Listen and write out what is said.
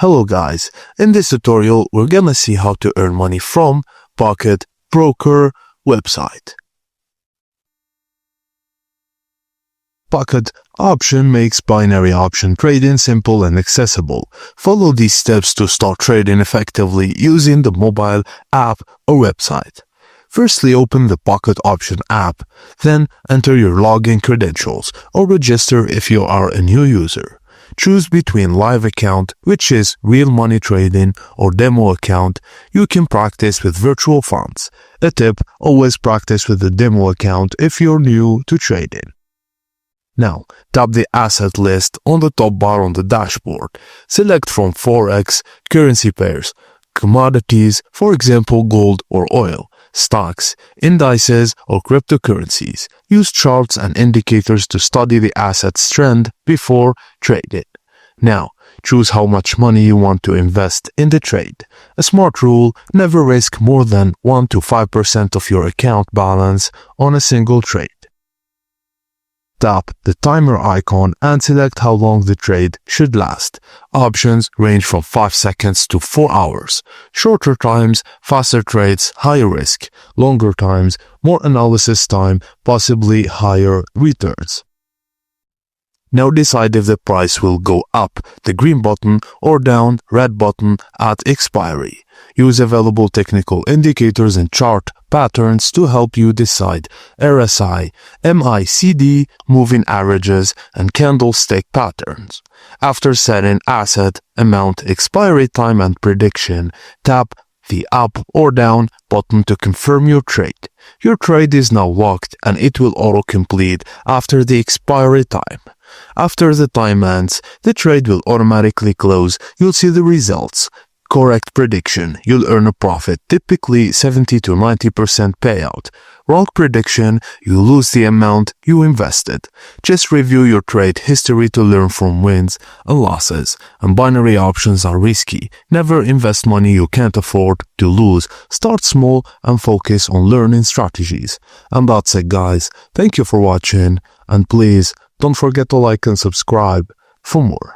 Hello guys, in this tutorial we're gonna see how to earn money from Pocket Broker website. Pocket Option makes binary option trading simple and accessible. Follow these steps to start trading effectively using the mobile app or website. Firstly, open the Pocket Option app, then enter your login credentials or register if you are a new user. Choose between live account, which is real money trading, or demo account. You can practice with virtual funds. A tip, always practice with the demo account if you're new to trading. Now, tap the asset list on the top bar on the dashboard. Select from Forex, currency pairs, commodities, for example gold or oil, stocks, indices, or cryptocurrencies. Use charts and indicators to study the asset's trend before trading. Now, choose how much money you want to invest in the trade. A smart rule: never risk more than 1 to 5% of your account balance on a single trade. Tap the timer icon and select how long the trade should last. Options range from 5 seconds to 4 hours. Shorter times, faster trades, higher risk. Longer times, more analysis time, possibly higher returns. Now decide if the price will go up, the green button, or down, red button, at expiry. Use available technical indicators and chart patterns to help you decide. RSI, MACD, moving averages, and candlestick patterns. After setting asset, amount, expiry time, and prediction, tap the up or down button to confirm your trade. Your trade is now locked and it will auto-complete after the expiry time. After the time ends, the trade will automatically close. You'll see the results. Correct prediction, you'll earn a profit, typically 70 to 90% payout. Wrong prediction, you lose the amount you invested. Just review your trade history to learn from wins and losses. And binary options are risky. Never invest money you can't afford to lose. Start small and focus on learning strategies. And that's it guys. Thank you for watching, and please don't forget to like and subscribe for more.